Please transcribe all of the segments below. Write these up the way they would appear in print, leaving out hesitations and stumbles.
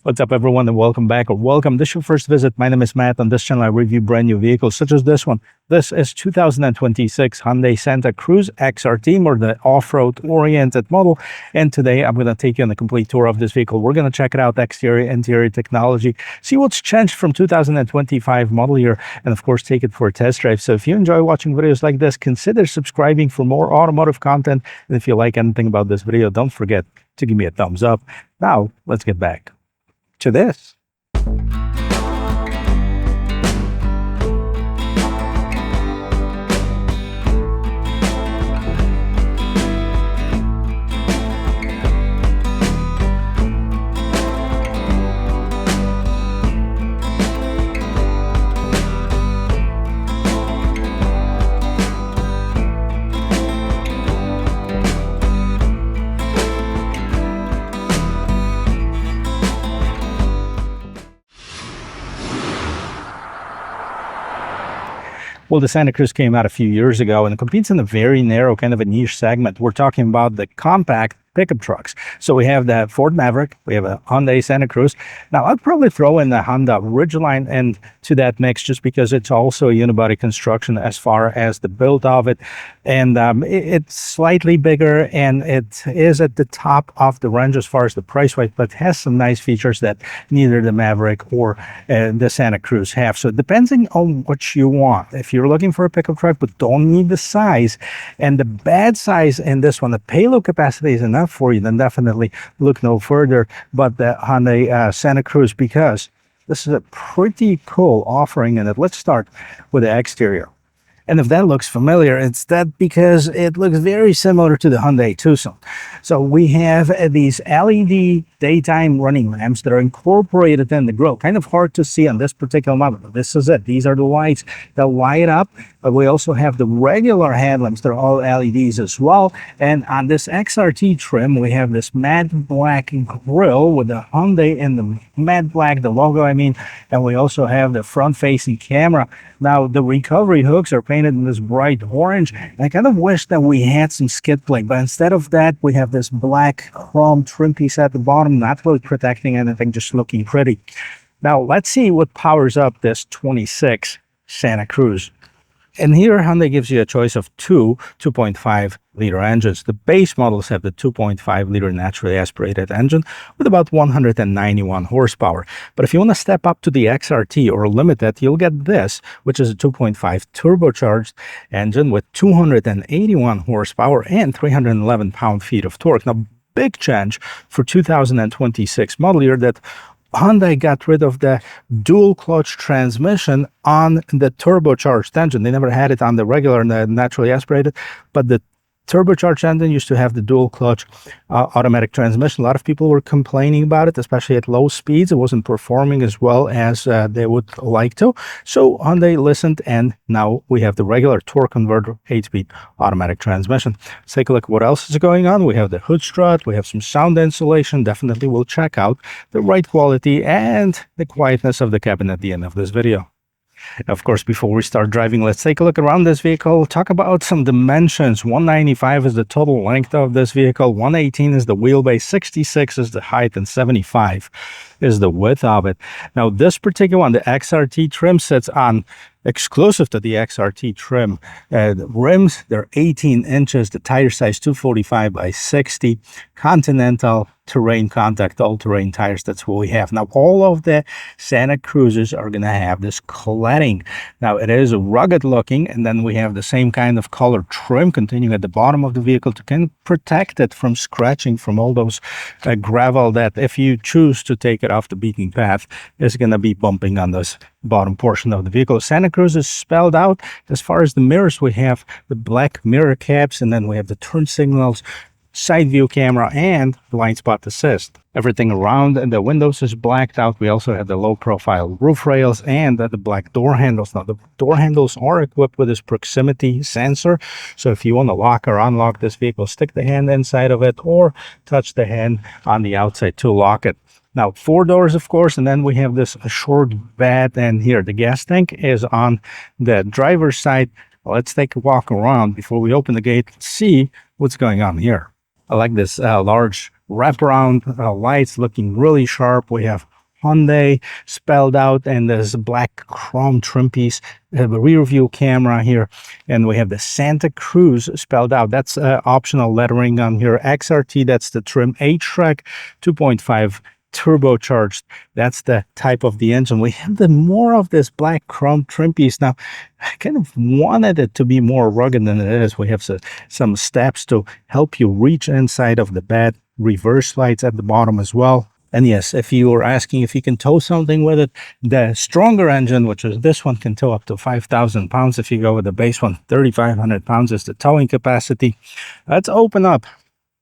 What's up, everyone, and welcome back, or welcome. This is your first visit. My name is Matt. On this channel, I review brand new vehicles such as this one. This is 2026 Hyundai Santa Cruz XRT, more the off-road oriented model. And today I'm going to take you on a complete tour of this vehicle. We're going to check it out, exterior, interior technology, see what's changed from 2025 model year, and of course, take it for a test drive. So if you enjoy watching videos like this, consider subscribing for more automotive content. And if you like anything about this video, don't forget to give me a thumbs up. Now, let's get back to this. Well, the Santa Cruz came out a few years ago and it competes in a very narrow kind of a niche segment. We're talking about the compact pickup trucks. So we have the Ford Maverick, we have a Hyundai Santa Cruz. Now, I'd probably throw in the Honda Ridgeline into that mix just because it's also a unibody construction as far as the build of it. And it's slightly bigger and it is at the top of the range as far as the price wise, but has some nice features that neither the Maverick or the Santa Cruz have. So depending on what you want, if you're looking for a pickup truck but don't need the size, and the bad size in this one, the payload capacity is enough for you, then definitely look no further but the Hyundai Santa Cruz, because this is a pretty cool offering in it. Let's start with the exterior. And if that looks familiar, it's that because it looks very similar to the Hyundai Tucson. So we have these LED daytime running lamps that are incorporated in the grille. Kind of hard to see on this particular model, but this is it. These are the lights that light up, but we also have the regular headlamps. They're all LEDs as well. And on this XRT trim, we have this matte black grille with the Hyundai in the matte black, the logo, and we also have the front-facing camera. Now, the recovery hooks are painted in this bright orange. And I kind of wish that we had some skid plate, but instead of that, we have this black chrome trim piece at the bottom, not really protecting anything, just looking pretty. Now, let's see what powers up this 26 Santa Cruz. And here, Hyundai gives you a choice of two 2.5-liter engines. The base models have the 2.5-liter naturally aspirated engine with about 191 horsepower. But if you want to step up to the XRT or Limited, you'll get this, which is a 2.5 turbocharged engine with 281 horsepower and 311 pound-feet of torque. Now, big change for 2026 model year that Hyundai got rid of the dual clutch transmission on the turbocharged engine. They never had it on the regular and the naturally aspirated, but the turbocharged engine used to have the dual clutch automatic transmission. A lot of people were complaining about it, especially at low speeds. It wasn't performing as well as they would like to. So Hyundai listened, and now we have the regular torque converter 8-speed automatic transmission. Let's take a look at what else is going on. We have the hood strut, we have some sound insulation. Definitely will check out the ride quality and the quietness of the cabin at the end of this video. Of course, before we start driving, let's take a look around this vehicle, talk about some dimensions. 195 is the total length of this vehicle, 118 is the wheelbase, 66 is the height, and 75 is the width of it. Now, this particular one, the XRT trim, sits on exclusive to the XRT trim. The rims, they're 18 inches, the tire size 245 by 60, Continental terrain contact, all-terrain tires. That's what we have. Now, all of the Santa Cruzes are going to have this cladding. Now, it is rugged looking, and then we have the same kind of color trim continuing at the bottom of the vehicle to kind of protect it from scratching from all those gravel that, if you choose to take it off the beaten path, is going to be bumping on this bottom portion of the vehicle. Santa Cruz is spelled out. As far as the mirrors, we have the black mirror caps, and then we have the turn signals, side view camera, and blind spot assist. Everything around the windows is blacked out. We also have the low profile roof rails and the black door handles. Now, the door handles are equipped with this proximity sensor. So if you want to lock or unlock this vehicle, stick the hand inside of it or touch the hand on the outside to lock it. Now, 4 doors, of course, and then we have this short bed, and here the gas tank is on the driver's side. Let's take a walk around before we open the gate, see what's going on here. I like this large wraparound lights, looking really sharp. We have Hyundai spelled out, and there's a black chrome trim piece. We have a rear view camera here, and we have the Santa Cruz spelled out. That's optional lettering on here. XRT, that's the trim. H-Track 2.5 turbocharged, that's the type of the engine. We have the more of this black chrome trim piece. Now I kind of wanted it to be more rugged than it is. We have some steps to help you reach inside of the bed, reverse lights at the bottom as well. And yes, if you were asking if you can tow something with it, the stronger engine, which is this one, can tow up to 5,000 pounds. If you go with the base one, 3,500 pounds is the towing capacity. Let's open up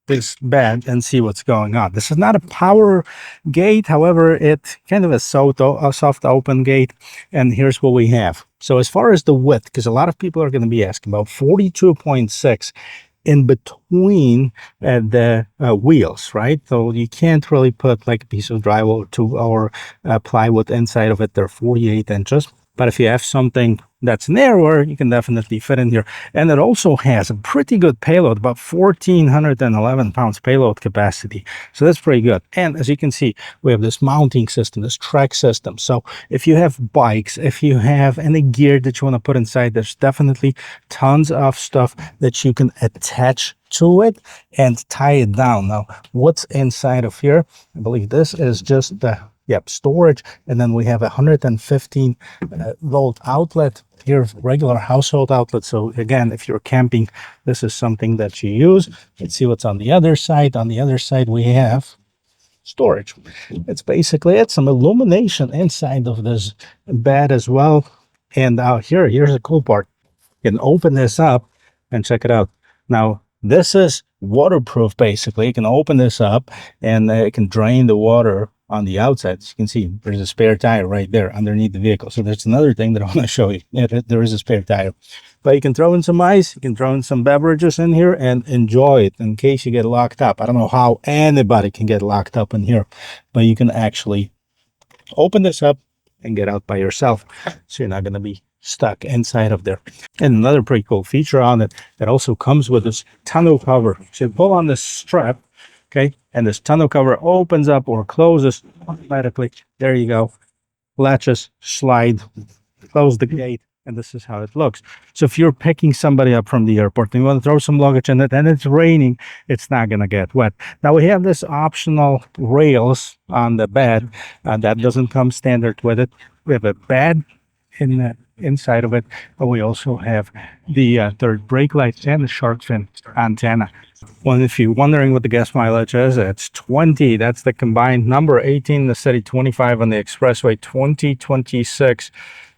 this bed and see what's going on. This is not a power gate, however, it's kind of a soft open gate. And here's what we have. So as far as the width, because a lot of people are going to be asking about 42.6 in between the wheels, right? So you can't really put like a piece of drywall or plywood inside of it. They're 48 inches. But if you have something that's narrower, you can definitely fit in here. And it also has a pretty good payload, about 1,411 pounds payload capacity. So that's pretty good. And as you can see, we have this mounting system, this track system. So if you have bikes, if you have any gear that you want to put inside, there's definitely tons of stuff that you can attach to it and tie it down. Now, what's inside of here? I believe this is just the storage, and then we have a 115 volt outlet here, regular household outlet. So again, if you're camping, this is something that you use. Let's see what's on the other side. On the other side, we have storage. It's basically some illumination inside of this bed as well. And here's the cool part. You can open this up and check it out. Now, this is waterproof. Basically, you can open this up and it can drain the water on the outside. As you can see, there's a spare tire right there underneath the vehicle. So that's another thing that I want to show you. There is a spare tire. But you can throw in some ice, you can throw in some beverages in here and enjoy it in case you get locked up. I don't know how anybody can get locked up in here, but you can actually open this up and get out by yourself. So you're not going to be stuck inside of there. And another pretty cool feature on it that also comes with this tonneau cover. So you pull on this strap, okay, and this tonneau cover opens up or closes automatically. There you go. Latches, slide, close the gate, and this is how it looks. So if you're picking somebody up from the airport and you want to throw some luggage in it and it's raining, it's not going to get wet. Now we have this optional rails on the bed that doesn't come standard with it. We have a bed in the inside of it, but we also have the third brake lights and the shark fin antenna. Well, if you're wondering what the gas mileage is, it's 20. That's the combined number. 18 in the city, 25 on the expressway. 2026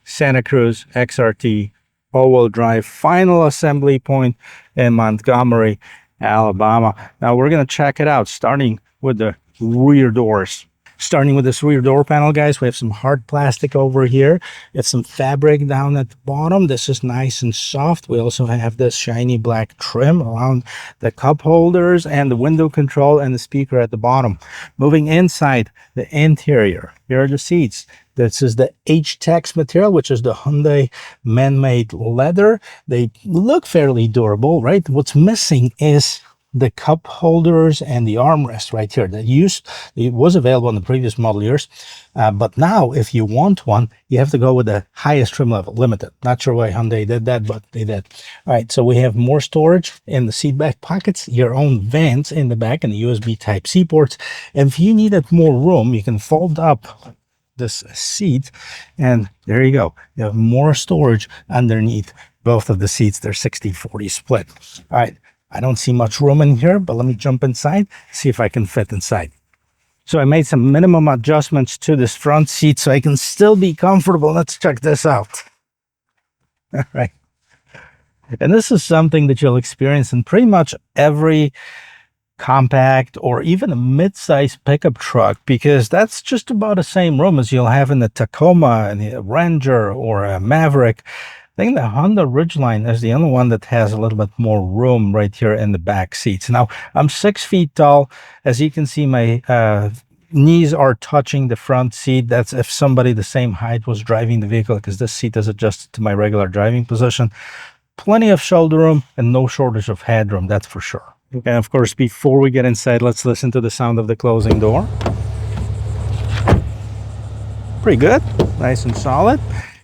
Santa Cruz XRT all-wheel drive, final assembly point in Montgomery, Alabama. Now we're going to check it out, starting with the rear doors. Starting with this rear door panel, guys, we have some hard plastic over here. It's some fabric down at the bottom. This is nice and soft. We also have this shiny black trim around the cup holders and the window control and the speaker at the bottom. Moving inside the interior, here are the seats. This is the H-Tex material, which is the Hyundai man-made leather. They look fairly durable, right? What's missing is the cup holders and the armrest right here. It was available in the previous model years, but now if you want one, you have to go with the highest trim level, limited. Not sure why Hyundai did that, but they did. All right, so we have more storage in the seat back pockets, your own vents in the back, and the USB Type-C ports. And if you needed more room, you can fold up this seat, and there you go. You have more storage underneath both of the seats. They're 60-40 split. All right. I don't see much room in here, but let me jump inside, see if I can fit inside. So I made some minimum adjustments to this front seat so I can still be comfortable. Let's check this out. All right. And this is something that you'll experience in pretty much every compact or even a mid-size pickup truck, because that's just about the same room as you'll have in the Tacoma and a Ranger or a Maverick. I think the Honda Ridgeline is the only one that has a little bit more room right here in the back seats. Now, I'm 6 feet tall. As you can see, my knees are touching the front seat. That's if somebody the same height was driving the vehicle, because this seat is adjusted to my regular driving position. Plenty of shoulder room and no shortage of headroom, that's for sure. Okay, of course, before we get inside, let's listen to the sound of the closing door. pretty good, nice and solid.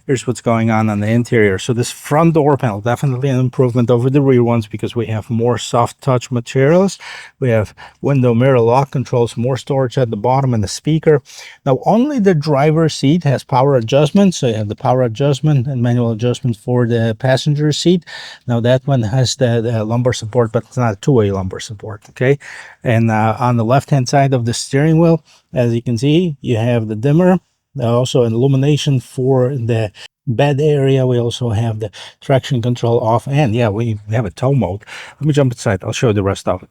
Here's what's going on the interior. So this front door panel, definitely an improvement over the rear ones because we have more soft touch materials. We have window mirror lock controls, more storage at the bottom, and the speaker. Now only the driver's seat has power adjustment. So you have the power adjustment and manual adjustment for the passenger seat. Now that one has the lumbar support, but it's not a two-way lumbar support, okay? And on the left-hand side of the steering wheel, as you can see, you have the dimmer. Also an illumination for the bed area. We also have the traction control off, and yeah, we have a tow mode. Let me jump inside, I'll show you the rest of it.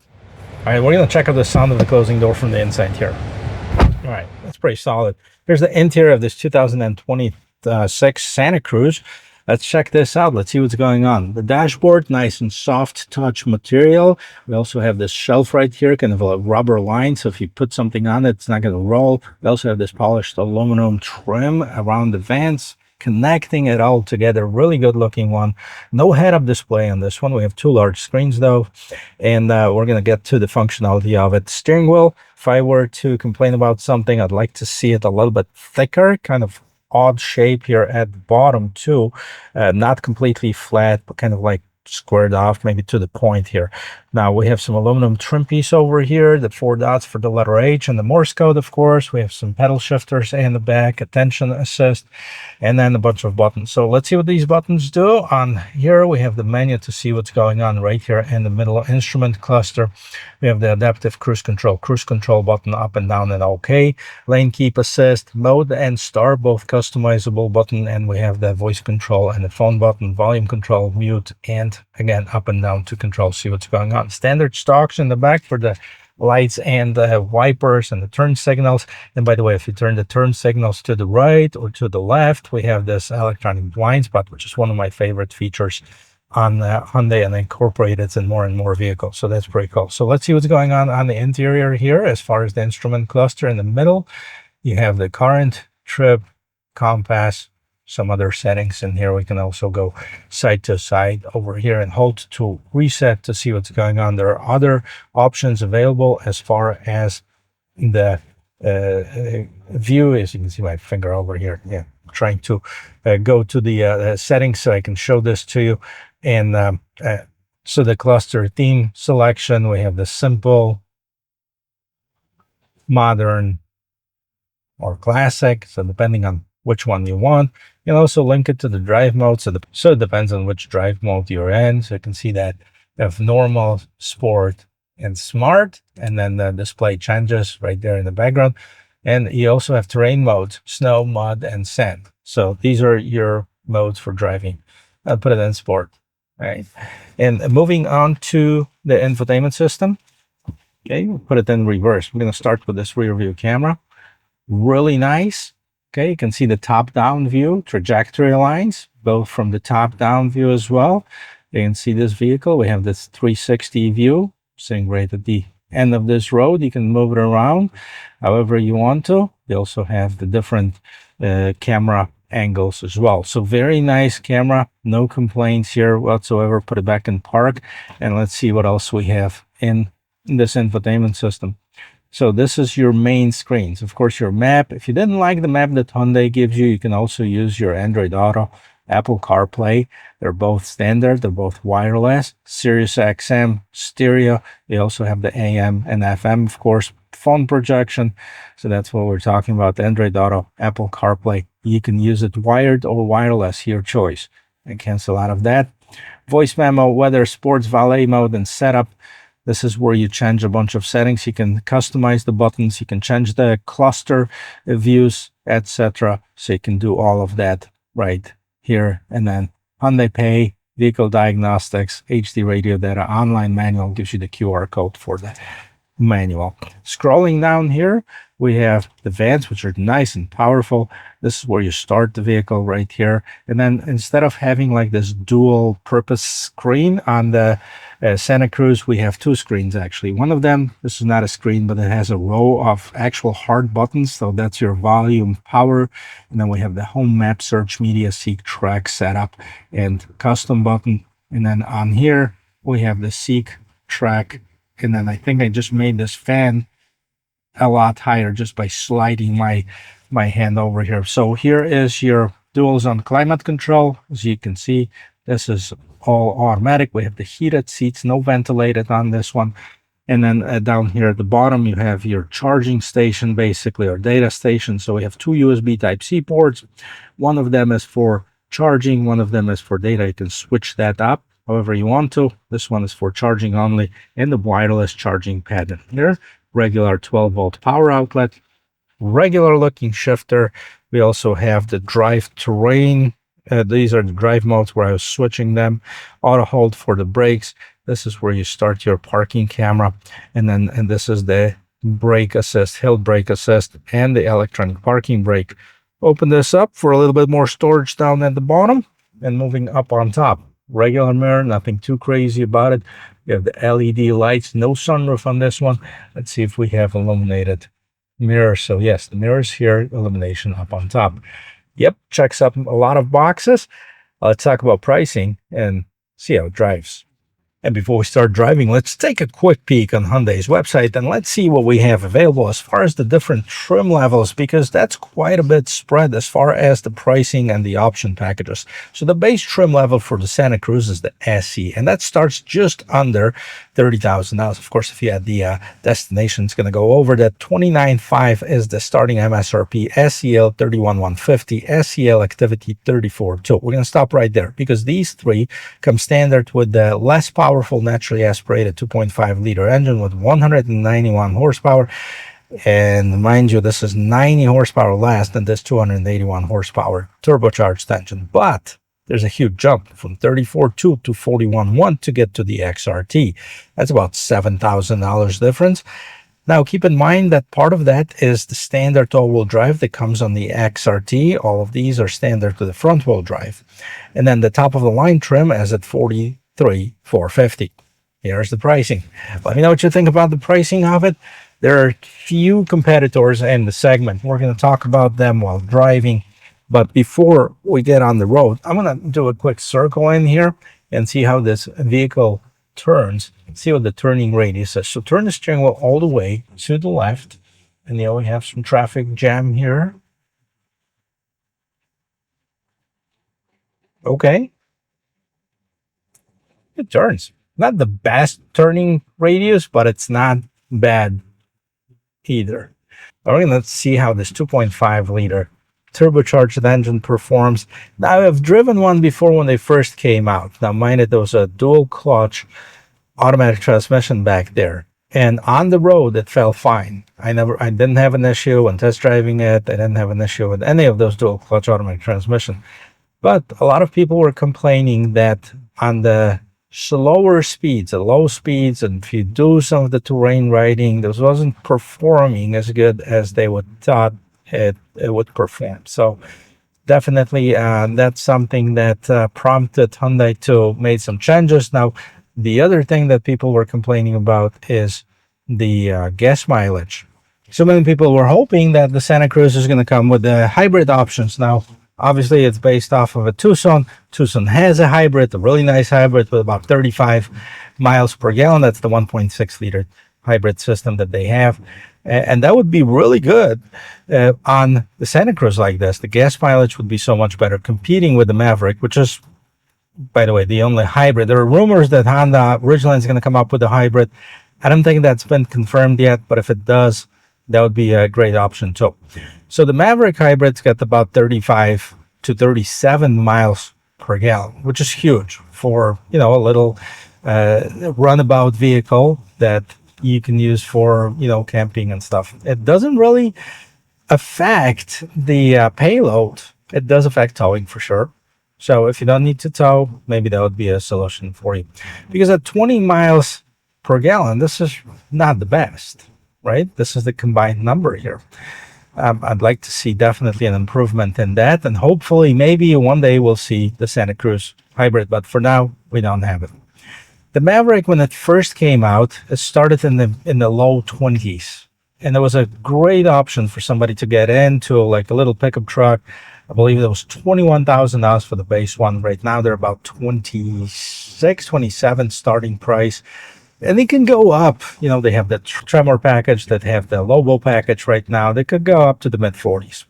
All right, we're gonna check out the sound of the closing door from the inside here. All right, that's pretty solid. Here's the interior of this 2026 Santa Cruz. Let's check this out. Let's see what's going on. The dashboard, nice and soft touch material. We also have this shelf right here, kind of a rubber line. So if you put something on it, it's not going to roll. We also have this polished aluminum trim around the vents, connecting it all together. Really good looking one. No head-up display on this one. We have two large screens though. And we're going to get to the functionality of it. Steering wheel, if I were to complain about something, I'd like to see it a little bit thicker, kind of odd shape here at the bottom too, not completely flat, but kind of like squared off, maybe to the point here. Now we have some aluminum trim piece over here, the 4 dots for the letter H and the Morse code, of course. We have some pedal shifters in the back, attention assist, and then a bunch of buttons. So let's see what these buttons do. On here we have the menu to see what's going on right here in the middle instrument cluster. We have the adaptive cruise control button up and down and OK. Lane keep assist, mode and start, both customizable button, and we have the voice control and the phone button, volume control, mute, and again up and down to control, see what's going on. Standard stocks in the back for the lights and the wipers and the turn signals. And by the way, if you turn the turn signals to the right or to the left, we have this electronic blind spot, which is one of my favorite features on Hyundai, and incorporate it in more and more vehicles. So that's pretty cool. So let's see what's going on the interior here. As far as the instrument cluster in the middle, you have the current, trip, compass, some other settings in here. We can also go side to side over here and hold to reset to see what's going on. There are other options available as far as the view. As you can see my finger over here, yeah, trying to go to the settings so I can show this to you. And so the cluster theme selection, we have the simple, modern, or classic, so depending on which one you want. You can also link it to the drive mode, so it depends on which drive mode you're in. So you can see that you have normal, sport, and smart, and then the display changes right there in the background. And you also have terrain modes, snow, mud, and sand. So these are your modes for driving. I'll put it in sport. Right, and moving on to the infotainment system. Okay, we'll put it in reverse. We're going to start with this rear view camera. Really nice. Okay, you can see the top-down view, trajectory lines, both from the top-down view as well. You can see this vehicle. We have this 360 view, sitting right at the end of this road. You can move it around however you want to. You also have the different camera angles as well. So very nice camera, no complaints here whatsoever. Put it back in park, and let's see what else we have in this infotainment system. So this is your main screens. Of course, your map. If you didn't like the map that Hyundai gives you, you can also use your Android Auto, Apple CarPlay. They're both standard, they're both wireless. Sirius XM stereo. They also have the AM and FM, of course, phone projection. So that's what we're talking about. The Android Auto, Apple CarPlay. You can use it wired or wireless, your choice. And cancel out of that. Voice memo, weather, sports, valet mode, and setup. This is where you change a bunch of settings. You can customize the buttons. You can change the cluster views, etc. So you can do all of that right here. And then Hyundai Pay, vehicle diagnostics, HD radio data, online manual gives you the QR code for that manual. Scrolling down here, we have the vans, which are nice and powerful. This is where you start the vehicle right here. And then instead of having like this dual purpose screen on the Santa Cruz, we have two screens actually. One of them, this is not a screen, but it has a row of actual hard buttons. So that's your volume, power. And then we have the home, map, search, media, seek, track, setup, and custom button. And then on here, we have the seek, track. And then I think I just made this fan a lot higher just by sliding my my hand over here. So here is your dual zone climate control. As you can see, this is all automatic. We have the heated seats, no ventilated on this one. And then down here at the bottom, you have your charging station, basically, or data station. So we have two USB Type-C ports. One of them is for charging, one of them is for data. You can switch that up however you want to. This one is for charging only, and the wireless charging pad in here. Regular 12-volt power outlet, regular looking shifter. We also have the drive terrain. These are the drive modes where I was switching them. Auto hold for the brakes. This is where you start your parking camera. And this is the brake assist, hill brake assist, and the electronic parking brake. Open this up for a little bit more storage down at the bottom, and moving up on top. Regular mirror, nothing too crazy about it. We have the LED lights, no sunroof on this one. Let's see if we have illuminated mirror. So yes, the mirrors here, illumination up on top. Yep, checks up a lot of boxes. Let's talk about pricing and see how it drives. And before we start driving, let's take a quick peek on Hyundai's website and let's see what we have available as far as the different trim levels, because that's quite a bit spread as far as the pricing and the option packages. So the base trim level for the Santa Cruz is the SE, and that starts just under $30,000. Of course, if you add the destination, it's going to go over that. $29,500 is the starting MSRP. SEL $31,150, SEL Activity $34,200. We're going to stop right there because these three come standard with the less powerful naturally aspirated 2.5 liter engine with 191 horsepower. And mind you, this is 90 horsepower less than this 281 horsepower turbocharged engine. But there's a huge jump from 34.2 to 41.1 to get to the XRT. That's about $7,000 difference. Now, keep in mind that part of that is the standard all-wheel drive that comes on the XRT. All of these are standard to the front-wheel drive. And then the top-of-the-line trim is at $43,450. Here's the pricing. Let me know what you think about the pricing of it. There are few competitors in the segment. We're going to talk about them while driving. But before we get on the road, I'm going to do a quick circle in here and see how this vehicle turns. See what the turning radius is. So turn the steering wheel all the way to the left. And we have some traffic jam here. Okay. It turns. Not the best turning radius, but it's not bad either. We're going to see how this 2.5 liter turbocharged engine performs. Now, I've driven one before when they first came out. Now, mind it, there was a dual clutch automatic transmission back there. And on the road, it felt fine. I didn't have an issue when test driving it. I didn't have an issue with any of those dual clutch automatic transmission. But a lot of people were complaining that on the slower speeds, the low speeds, and if you do some of the terrain riding, this wasn't performing as good as they would thought it would perform. So definitely that's something that prompted Hyundai to make some changes. Now, the other thing that people were complaining about is the gas mileage. So many people were hoping that the Santa Cruz is going to come with the hybrid options. Now, obviously, it's based off of a Tucson. Tucson has a hybrid, a really nice hybrid with about 35 miles per gallon. That's the 1.6 liter hybrid system that they have. And that would be really good on the Santa Cruz like this. The gas mileage would be so much better, competing with the Maverick, which is, by the way, the only hybrid. There are rumors that Honda originally is going to come up with a hybrid. I don't think that's been confirmed yet, but if it does, that would be a great option too. So the Maverick hybrid's got about 35 to 37 miles per gallon, which is huge for, a little runabout vehicle that you can use for, camping and stuff. It doesn't really affect the payload. It does affect towing for sure. So if you don't need to tow, maybe that would be a solution for you. Because at 20 miles per gallon, this is not the best, right? This is the combined number here. I'd like to see definitely an improvement in that. And hopefully, maybe one day we'll see the Santa Cruz hybrid. But for now, we don't have it. The Maverick, when it first came out, it started in the low 20s. And it was a great option for somebody to get into, like a little pickup truck. I believe it was $21,000 for the base one. Right now, they're about 26, 27 starting price. And it can go up. You know, they have the Tremor package, that have the Lobo package right now. They could go up to the mid 40s.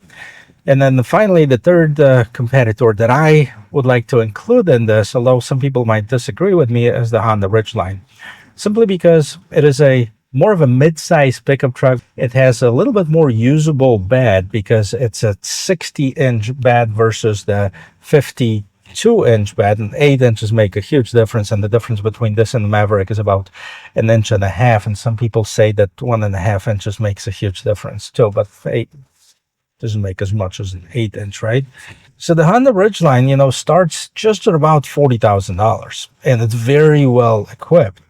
And then finally, the third competitor that I would like to include in this, although some people might disagree with me, is the Honda Ridgeline. Simply because it is a more of a mid-size pickup truck. It has a little bit more usable bed because it's a 60-inch bed versus the 52-inch bed, and 8 inches make a huge difference. And the difference between this and the Maverick is about 1.5 inches. And some people say that 1.5 inches makes a huge difference too, but 8 doesn't make as much as an 8-inch, right? So the Honda Ridgeline, you know, starts just at about $40,000, and it's very well equipped.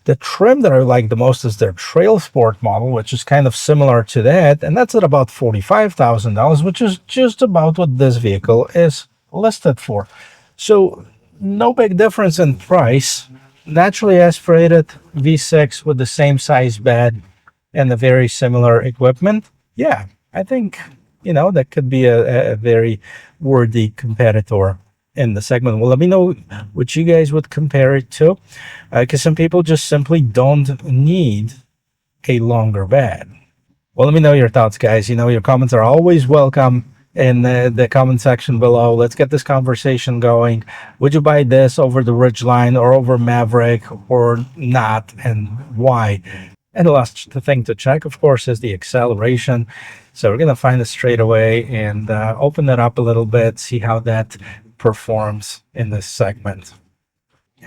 The trim that I like the most is their Trail Sport model, which is kind of similar to that, and that's at about $45,000, which is just about what this vehicle is listed for. So no big difference in price. Naturally aspirated V6 with the same size bed and a very similar equipment. Yeah, I think, you know, that could be a very worthy competitor in the segment. Well, let me know what you guys would compare it to, because some people just simply don't need a longer bed. Well, let me know your thoughts, guys. You know, your comments are always welcome in the comment section below. Let's get this conversation going. Would you buy this over the Ridgeline or over Maverick or not, and why? And the last thing to check, of course, is the acceleration. So we're going to find it straight away and open it up a little bit, see how that performs in this segment.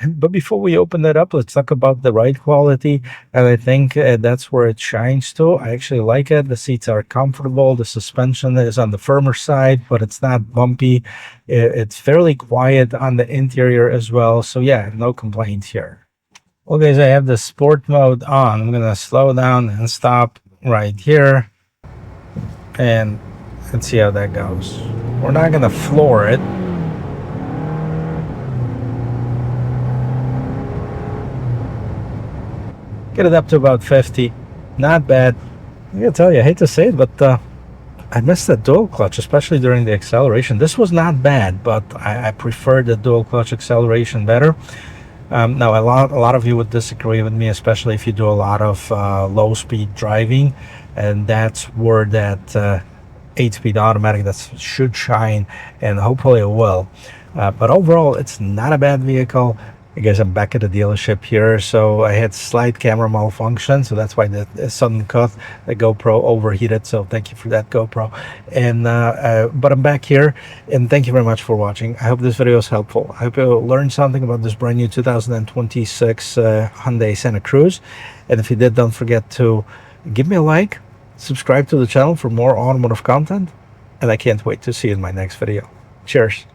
But before we open that up, let's talk about the ride quality. And I think that's where it shines too. I actually like it. The seats are comfortable. The suspension is on the firmer side, but it's not bumpy. It's fairly quiet on the interior as well. So yeah, no complaints here. Well, guys, I have the sport mode on. I'm going to slow down and stop right here. And let's see how that goes. We're not going to floor it. Get it up to about 50. Not bad. I gotta tell you, I hate to say it, but I missed the dual clutch, especially during the acceleration. This was not bad, but I prefer the dual clutch acceleration better. Now, a lot of you would disagree with me, especially if you do a lot of low-speed driving, and that's where that 8-speed automatic that should shine, and hopefully it will. But overall, it's not a bad vehicle. I guess I'm back at the dealership here, so I had slight camera malfunction, so that's why the sudden cut, the GoPro overheated, so thank you for that, GoPro. And but I'm back here, and thank you very much for watching. I hope this video is helpful. I hope you learned something about this brand new 2026 Hyundai Santa Cruz. And if you did, don't forget to give me a like, subscribe to the channel for more automotive content, and I can't wait to see you in my next video. Cheers.